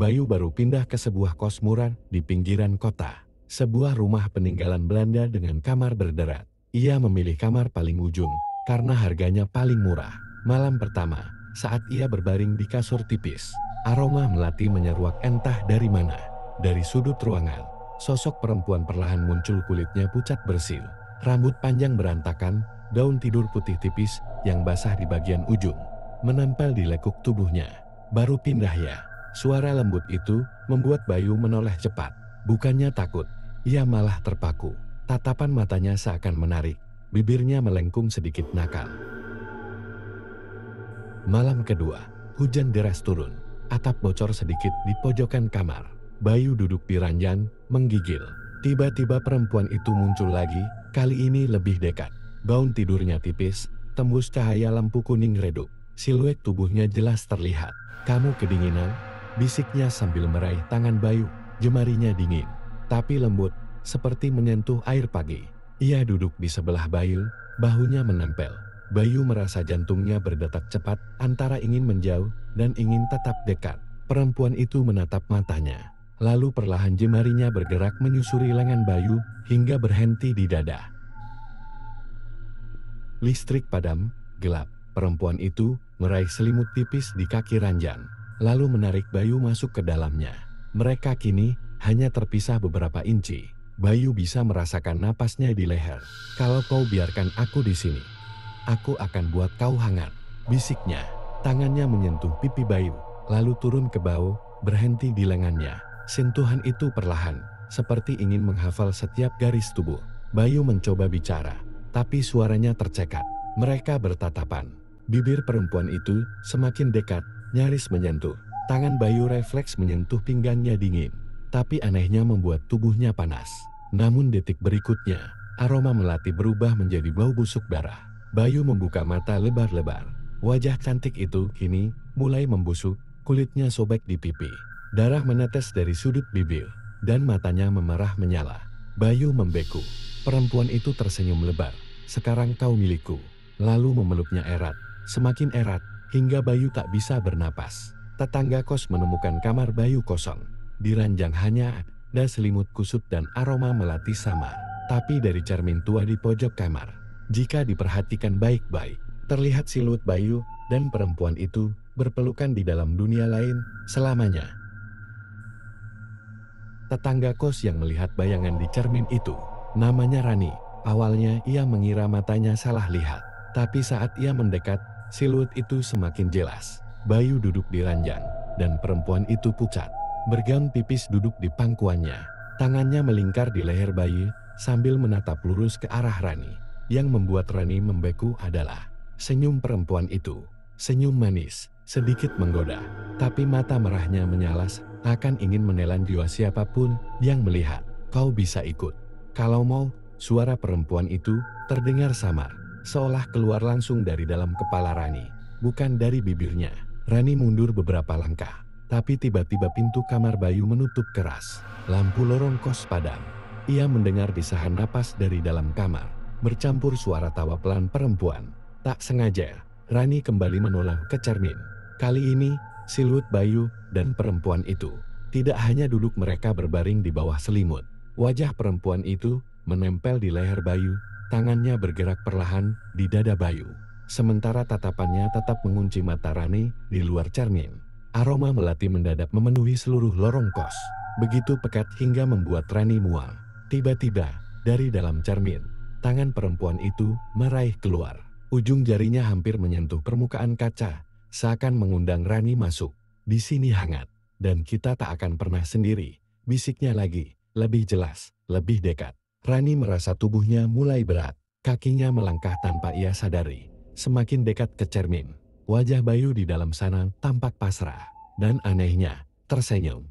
Bayu baru pindah ke sebuah kos murah di pinggiran kota. Sebuah rumah peninggalan Belanda dengan kamar berderat. Ia memilih kamar paling ujung karena harganya paling murah. Malam pertama, saat ia berbaring di kasur tipis, aroma melati menyeruak entah dari mana. Dari sudut ruangan, sosok perempuan perlahan muncul, kulitnya pucat bersil, rambut panjang berantakan, gaun tidur putih tipis yang basah di bagian ujung, menempel di lekuk tubuhnya. Baru pindah ya? Suara lembut itu membuat Bayu menoleh cepat. Bukannya takut, ia malah terpaku. Tatapan matanya seakan menarik, bibirnya melengkung sedikit nakal. Malam kedua, hujan deras turun. Atap bocor sedikit di pojokan kamar. Bayu duduk di ranjang, menggigil. Tiba-tiba perempuan itu muncul lagi, kali ini lebih dekat. Gaun tidurnya tipis, tembus cahaya lampu kuning redup. Siluet tubuhnya jelas terlihat. "Kamu kedinginan?" bisiknya sambil meraih tangan Bayu. Jemarinya dingin, tapi lembut, seperti menyentuh air pagi. Ia duduk di sebelah Bayu, bahunya menempel. Bayu merasa jantungnya berdetak cepat, antara ingin menjauh dan ingin tetap dekat. Perempuan itu menatap matanya, lalu perlahan jemarinya bergerak menyusuri lengan Bayu hingga berhenti di dada. Listrik padam, gelap. Perempuan itu meraih selimut tipis di kaki ranjang, lalu menarik Bayu masuk ke dalamnya. Mereka kini hanya terpisah beberapa inci. Bayu bisa merasakan napasnya di leher. "Kalau kau biarkan aku di sini, aku akan buat kau hangat," bisiknya. Tangannya menyentuh pipi Bayu, lalu turun ke bawah, berhenti di lengannya. Sentuhan itu perlahan, seperti ingin menghafal setiap garis tubuh. Bayu mencoba bicara, tapi suaranya tercekat. Mereka bertatapan. Bibir perempuan itu semakin dekat, nyaris menyentuh. Tangan Bayu refleks menyentuh pinggangnya dingin, tapi anehnya membuat tubuhnya panas. Namun detik berikutnya, aroma melati berubah menjadi bau busuk darah. Bayu membuka mata lebar-lebar. Wajah cantik itu kini mulai membusuk, kulitnya sobek di pipi. Darah menetes dari sudut bibir, dan matanya memerah menyala. Bayu membeku. Perempuan itu tersenyum lebar. "Sekarang kau milikku." Lalu memeluknya erat, semakin erat, hingga Bayu tak bisa bernapas. Tetangga kos menemukan kamar Bayu kosong. Di ranjang hanya ada selimut kusut dan aroma melati samar. Tapi dari cermin tua di pojok kamar, jika diperhatikan baik-baik, terlihat siluet Bayu dan perempuan itu berpelukan di dalam dunia lain selamanya. Tetangga kos yang melihat bayangan di cermin itu, namanya Rani. Awalnya ia mengira matanya salah lihat, tapi saat ia mendekat, siluet itu semakin jelas. Bayu duduk di ranjang, dan perempuan itu pucat, bergaun tipis duduk di pangkuannya. Tangannya melingkar di leher Bayu sambil menatap lurus ke arah Rani. Yang membuat Rani membeku adalah senyum perempuan itu. Senyum manis, sedikit menggoda, tapi mata merahnya menyalas, akan ingin menelan jiwa siapapun yang melihat. "Kau bisa ikut kalau mau." Suara perempuan itu terdengar samar, seolah keluar langsung dari dalam kepala Rani, bukan dari bibirnya. Rani mundur beberapa langkah, tapi tiba-tiba pintu kamar Bayu menutup keras. Lampu lorong kos padam. Ia mendengar desahan napas dari dalam kamar, bercampur suara tawa pelan perempuan. Tak sengaja, Rani kembali menoleh ke cermin. Kali ini, siluet Bayu dan perempuan itu. Tidak hanya duduk mereka berbaring di bawah selimut. Wajah perempuan itu menempel di leher Bayu, tangannya bergerak perlahan di dada Bayu. Sementara tatapannya tetap mengunci mata Rani di luar cermin. Aroma melati mendadak memenuhi seluruh lorong kos. Begitu pekat hingga membuat Rani mual. Tiba-tiba, dari dalam cermin, tangan perempuan itu meraih keluar. Ujung jarinya hampir menyentuh permukaan kaca, seakan mengundang Rani masuk. "Di sini hangat, dan kita tak akan pernah sendiri," bisiknya lagi, lebih jelas, lebih dekat. Rani merasa tubuhnya mulai berat, kakinya melangkah tanpa ia sadari. Semakin dekat ke cermin, wajah Bayu di dalam sana tampak pasrah, dan anehnya, tersenyum.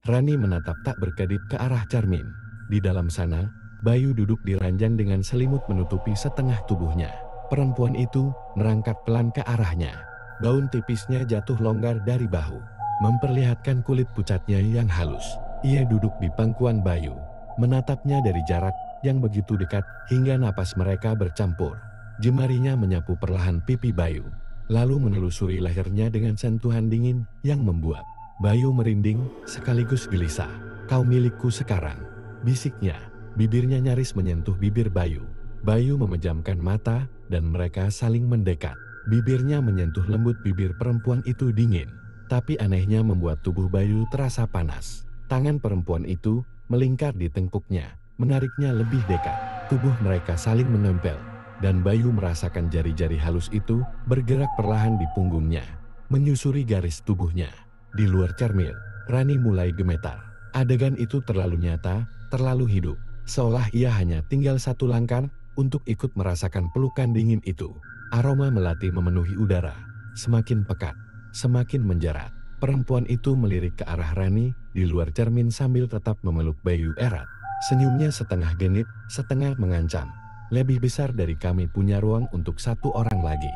Rani menatap tak berkedip ke arah cermin. Di dalam sana, Bayu duduk di ranjang dengan selimut menutupi setengah tubuhnya. Perempuan itu merangkak pelan ke arahnya. Gaun tipisnya jatuh longgar dari bahu, memperlihatkan kulit pucatnya yang halus. Ia duduk di pangkuan Bayu, menatapnya dari jarak yang begitu dekat hingga napas mereka bercampur. Jemarinya menyapu perlahan pipi Bayu. lalu menelusuri lehernya dengan sentuhan dingin yang membuat Bayu merinding sekaligus gelisah. "Kau milikku sekarang," bisiknya. Bibirnya nyaris menyentuh bibir Bayu. Bayu memejamkan mata dan mereka saling mendekat. Bibirnya menyentuh lembut bibir perempuan itu dingin. Tapi anehnya membuat tubuh Bayu terasa panas. Tangan perempuan itu melingkar di tengkuknya, menariknya lebih dekat. Tubuh mereka saling menempel, dan Bayu merasakan jari-jari halus itu bergerak perlahan di punggungnya, menyusuri garis tubuhnya. Di luar cermin, Rani mulai gemetar. Adegan itu terlalu nyata, terlalu hidup, seolah ia hanya tinggal satu langkah untuk ikut merasakan pelukan dingin itu. Aroma melati memenuhi udara, semakin pekat, semakin menjerat. Perempuan itu melirik ke arah Rani di luar cermin sambil tetap memeluk Bayu erat. Senyumnya setengah genit, setengah mengancam. "Lebih besar dari kami punya ruang untuk satu orang lagi."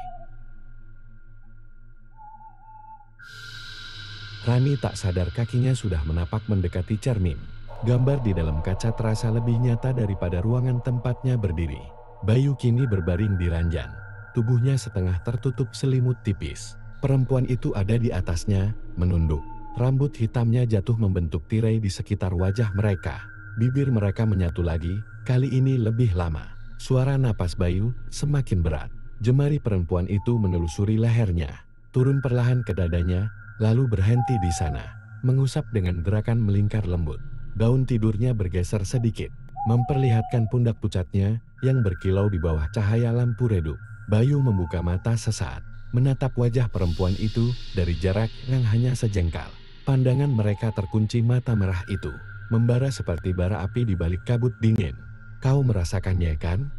Rani tak sadar kakinya sudah menapak mendekati cermin. Gambar di dalam kaca terasa lebih nyata daripada ruangan tempatnya berdiri. Bayu kini berbaring di ranjang. Tubuhnya setengah tertutup selimut tipis. Perempuan itu ada di atasnya, menunduk. Rambut hitamnya jatuh membentuk tirai di sekitar wajah mereka. Bibir mereka menyatu lagi, kali ini lebih lama. Suara napas Bayu semakin berat. Jemari perempuan itu menelusuri lehernya, turun perlahan ke dadanya, lalu berhenti di sana, mengusap dengan gerakan melingkar lembut. Gaun tidurnya bergeser sedikit, memperlihatkan pundak pucatnya yang berkilau di bawah cahaya lampu redup. Bayu membuka mata sesaat, menatap wajah perempuan itu dari jarak yang hanya sejengkal. Pandangan mereka terkunci mata merah itu, membara seperti bara api di balik kabut dingin. "Kau merasakannya kan?"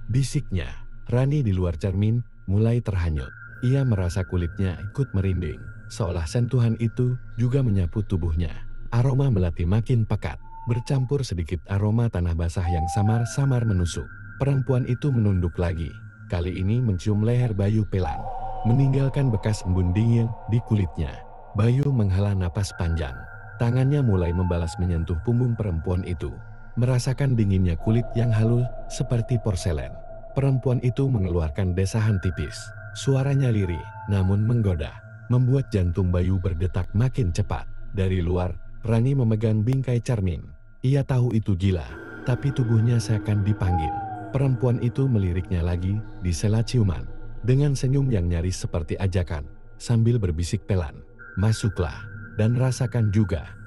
bisiknya. Rani di luar cermin mulai terhanyut. Ia merasa kulitnya ikut merinding, seolah sentuhan itu juga menyapu tubuhnya. Aroma melati makin pekat, bercampur sedikit aroma tanah basah yang samar-samar menusuk. Perempuan itu menunduk lagi, kali ini mencium leher Bayu pelan, meninggalkan bekas embun dingin di kulitnya. Bayu menghela napas panjang, tangannya mulai membalas menyentuh punggung perempuan itu, merasakan dinginnya kulit yang halus seperti porselen. Perempuan itu mengeluarkan desahan tipis, suaranya lirih namun menggoda, membuat jantung Bayu berdetak makin cepat. Dari luar, Rani memegang bingkai cermin. Ia tahu itu gila, tapi tubuhnya seakan dipanggil. Perempuan itu meliriknya lagi di sela ciuman, dengan senyum yang nyaris seperti ajakan, sambil berbisik pelan, "Masuklah, dan rasakan juga."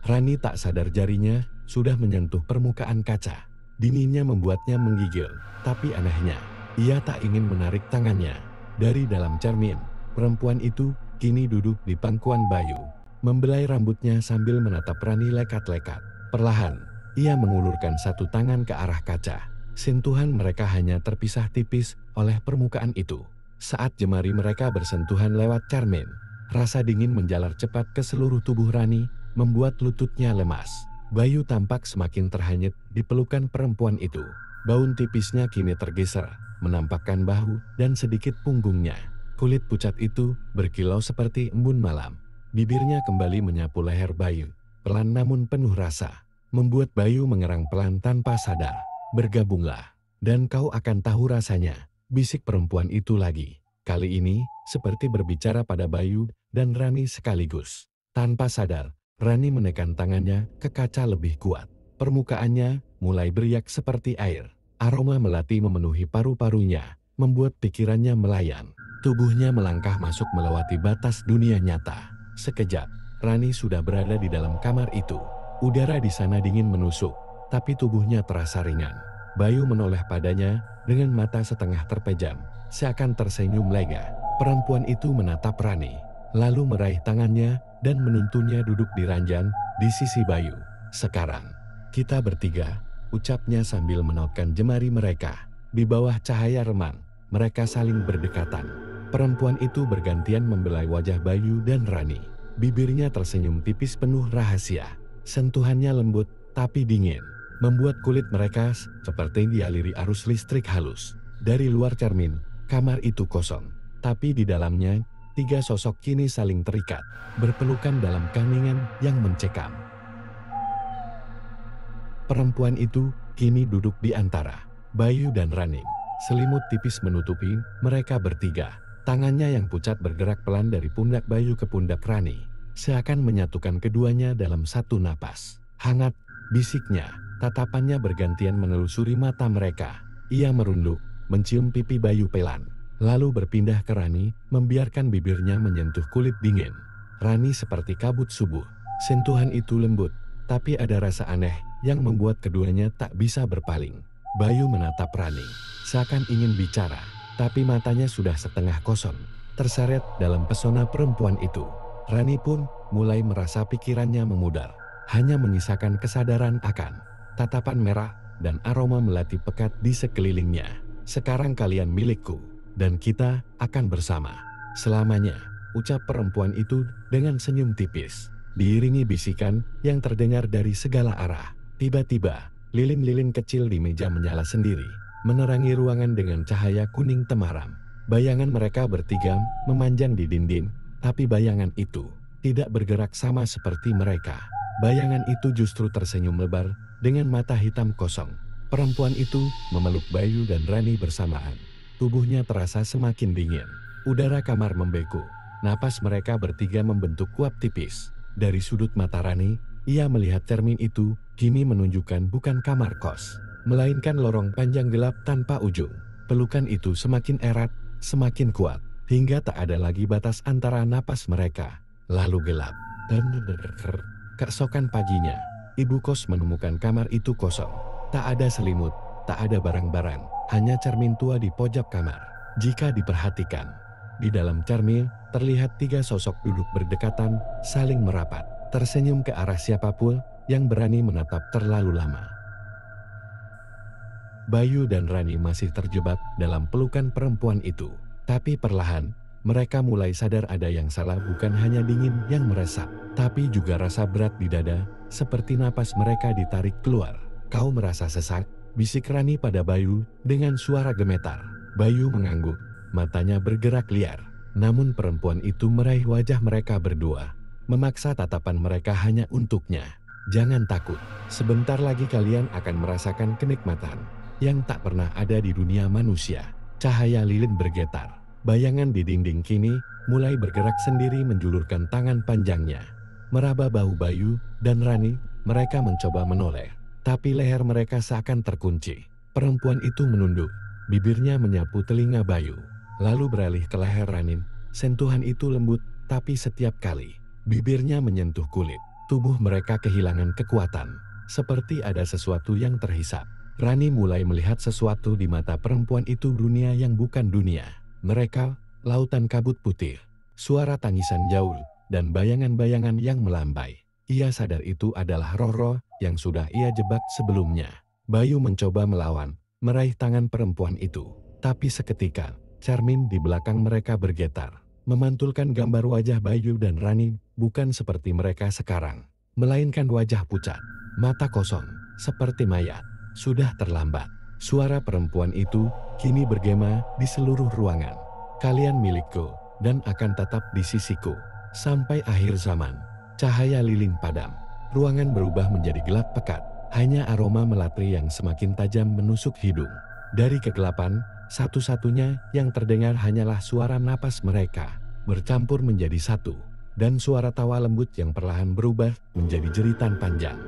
Rani tak sadar jarinya sudah menyentuh permukaan kaca. Dinginnya membuatnya menggigil, tapi anehnya, ia tak ingin menarik tangannya. Dari dalam cermin, perempuan itu kini duduk di pangkuan Bayu, membelai rambutnya sambil menatap Rani lekat-lekat. Perlahan, ia mengulurkan satu tangan ke arah kaca. Sentuhan mereka hanya terpisah tipis oleh permukaan itu. Saat jemari mereka bersentuhan lewat cermin, rasa dingin menjalar cepat ke seluruh tubuh Rani, membuat lututnya lemas. Bayu tampak semakin terhanyut di pelukan perempuan itu. Gaun tipisnya kini tergeser, menampakkan bahu dan sedikit punggungnya. Kulit pucat itu berkilau seperti embun malam. Bibirnya kembali menyapu leher Bayu, pelan namun penuh rasa, membuat Bayu mengerang pelan tanpa sadar. "Bergabunglah, dan kau akan tahu rasanya," bisik perempuan itu lagi. Kali ini seperti berbicara pada Bayu dan Rani sekaligus. Tanpa sadar, Rani menekan tangannya ke kaca lebih kuat. Permukaannya mulai beriak seperti air. Aroma melati memenuhi paru-parunya, membuat pikirannya melayang. Tubuhnya melangkah masuk melewati batas dunia nyata. Sekejap, Rani sudah berada di dalam kamar itu. Udara di sana dingin menusuk, tapi tubuhnya terasa ringan. Bayu menoleh padanya dengan mata setengah terpejam, seakan tersenyum lega. Perempuan itu menatap Rani, lalu meraih tangannya dan menuntunnya duduk di ranjang di sisi Bayu. "Sekarang, kita bertiga," ucapnya sambil menautkan jemari mereka. Di bawah cahaya remang, mereka saling berdekatan. Perempuan itu bergantian membelai wajah Bayu dan Rani. Bibirnya tersenyum tipis penuh rahasia. Sentuhannya lembut tapi dingin, membuat kulit mereka seperti dialiri arus listrik halus. Dari luar cermin, kamar itu kosong, tapi di dalamnya, tiga sosok kini saling terikat, berpelukan dalam keheningan yang mencekam. Perempuan itu kini duduk di antara Bayu dan Rani, Selimut tipis menutupi mereka bertiga. Tangannya yang pucat bergerak pelan dari pundak Bayu ke pundak Rani, seakan menyatukan keduanya dalam satu napas. Hangat, bisiknya, tatapannya bergantian menelusuri mata mereka. Ia merunduk, mencium pipi Bayu pelan, lalu berpindah ke Rani, membiarkan bibirnya menyentuh kulit dingin. Rani seperti kabut subuh. Sentuhan itu lembut, tapi ada rasa aneh yang membuat keduanya tak bisa berpaling. Bayu menatap Rani, seakan ingin bicara, tapi matanya sudah setengah kosong, terseret dalam pesona perempuan itu. Rani pun mulai merasa pikirannya memudar, hanya menyisakan kesadaran akan tatapan merah dan aroma melati pekat di sekelilingnya. Sekarang kalian milikku, dan kita akan bersama selamanya, ucap perempuan itu dengan senyum tipis, diiringi bisikan yang terdengar dari segala arah. Tiba-tiba, lilin-lilin kecil di meja menyala sendiri, menerangi ruangan dengan cahaya kuning temaram. Bayangan mereka bertiga memanjang di dinding, tapi bayangan itu tidak bergerak sama seperti mereka. Bayangan itu justru tersenyum lebar dengan mata hitam kosong. Perempuan itu memeluk Bayu dan Rani bersamaan. Tubuhnya terasa semakin dingin. Udara kamar membeku. Napas mereka bertiga membentuk kuap tipis. Dari sudut mata Rani, ia melihat cermin itu kini menunjukkan bukan kamar kos, melainkan lorong panjang gelap tanpa ujung. Pelukan itu semakin erat, semakin kuat, hingga tak ada lagi batas antara napas mereka. Lalu gelap, dan keesokan paginya, ibu kos menemukan kamar itu kosong. Tak ada selimut, tak ada barang-barang, hanya cermin tua di pojok kamar. Jika diperhatikan, di dalam cermin terlihat tiga sosok duduk berdekatan, saling merapat, tersenyum ke arah siapapun yang berani menatap terlalu lama. Bayu dan Rani masih terjebak dalam pelukan perempuan itu, tapi perlahan mereka mulai sadar ada yang salah. Bukan hanya dingin yang meresap, tapi juga rasa berat di dada, seperti napas mereka ditarik keluar. Kau merasa sesak? Bisik Rani pada Bayu dengan suara gemetar. Bayu mengangguk, matanya bergerak liar. Namun perempuan itu meraih wajah mereka berdua, memaksa tatapan mereka hanya untuknya. Jangan takut, sebentar lagi kalian akan merasakan kenikmatan yang tak pernah ada di dunia manusia. Cahaya lilin bergetar. Bayangan di dinding kini mulai bergerak sendiri menjulurkan tangan panjangnya, meraba bahu Bayu dan Rani. Mereka mencoba menoleh, tapi leher mereka seakan terkunci. Perempuan itu menunduk, bibirnya menyapu telinga Bayu, lalu beralih ke leher Rani. Sentuhan itu lembut, tapi setiap kali bibirnya menyentuh kulit, tubuh mereka kehilangan kekuatan, seperti ada sesuatu yang terhisap. Rani mulai melihat sesuatu di mata perempuan itu, dunia yang bukan dunia. Mereka, lautan kabut putih, suara tangisan jauh, dan bayangan-bayangan yang melambai. Ia sadar itu adalah roh-roh yang sudah ia jebak sebelumnya. Bayu mencoba melawan, meraih tangan perempuan itu. Tapi seketika, cermin di belakang mereka bergetar, memantulkan gambar wajah Bayu dan Rani, bukan seperti mereka sekarang, melainkan wajah pucat, mata kosong, seperti mayat. Sudah terlambat. Suara perempuan itu kini bergema di seluruh ruangan. Kalian milikku, dan akan tetap di sisiku sampai akhir zaman. Cahaya lilin padam. Ruangan berubah menjadi gelap pekat. Hanya aroma melati yang semakin tajam menusuk hidung. Dari kegelapan, satu-satunya yang terdengar hanyalah suara napas mereka, bercampur menjadi satu, dan suara tawa lembut yang perlahan berubah menjadi jeritan panjang.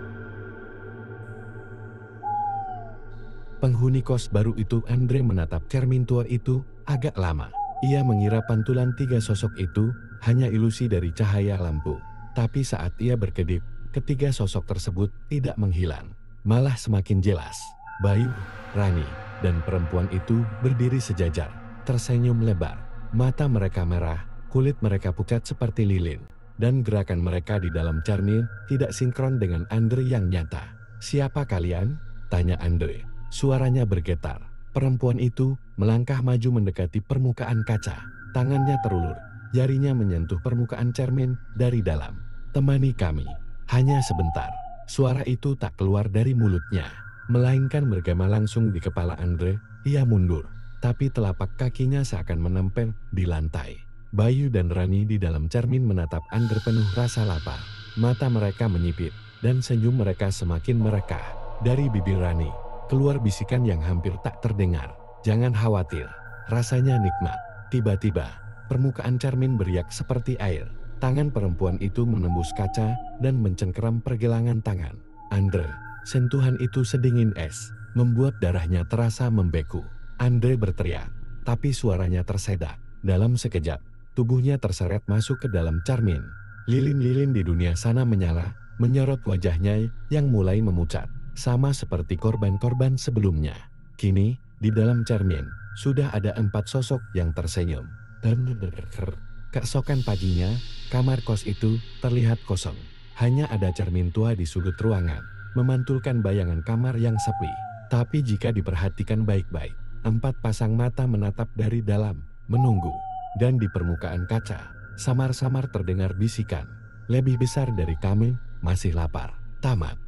Penghuni kos baru itu, Andre, menatap cermin tua itu agak lama. Ia mengira pantulan tiga sosok itu hanya ilusi dari cahaya lampu. Tapi saat ia berkedip, ketiga sosok tersebut tidak menghilang, malah semakin jelas. Bayu, Rani, dan perempuan itu berdiri sejajar, tersenyum lebar. Mata mereka merah, kulit mereka pucat seperti lilin, dan gerakan mereka di dalam cermin tidak sinkron dengan Andre yang nyata. Siapa kalian? Tanya Andre. Suaranya bergetar. Perempuan itu melangkah maju mendekati permukaan kaca. Tangannya terulur, jarinya menyentuh permukaan cermin dari dalam. Temani kami, hanya sebentar. Suara itu tak keluar dari mulutnya, melainkan bergema langsung di kepala Andre. Ia mundur, tapi telapak kakinya seakan menempel di lantai. Bayu dan Rani di dalam cermin menatap Andre penuh rasa lapar. Mata mereka menyipit, dan senyum mereka semakin merekah. Dari bibir Rani keluar bisikan yang hampir tak terdengar. Jangan khawatir, rasanya nikmat. Tiba-tiba, permukaan cermin beriak seperti air. Tangan perempuan itu menembus kaca dan mencengkeram pergelangan tangan. Andre, sentuhan itu sedingin es, membuat darahnya terasa membeku. Andre berteriak, tapi suaranya tersedak. Dalam sekejap, tubuhnya terseret masuk ke dalam cermin. Lilin-lilin di dunia sana menyala, menyorot wajahnya yang mulai memucat, sama seperti korban-korban sebelumnya. Kini, di dalam cermin, sudah ada 4 sosok yang tersenyum. Dan keesokan paginya, kamar kos itu terlihat kosong. Hanya ada cermin tua di sudut ruangan, memantulkan bayangan kamar yang sepi. Tapi jika diperhatikan baik-baik, 4 pasang mata menatap dari dalam, menunggu. Dan di permukaan kaca, samar-samar terdengar bisikan. Lebih besar dari kami, masih lapar. Tamat.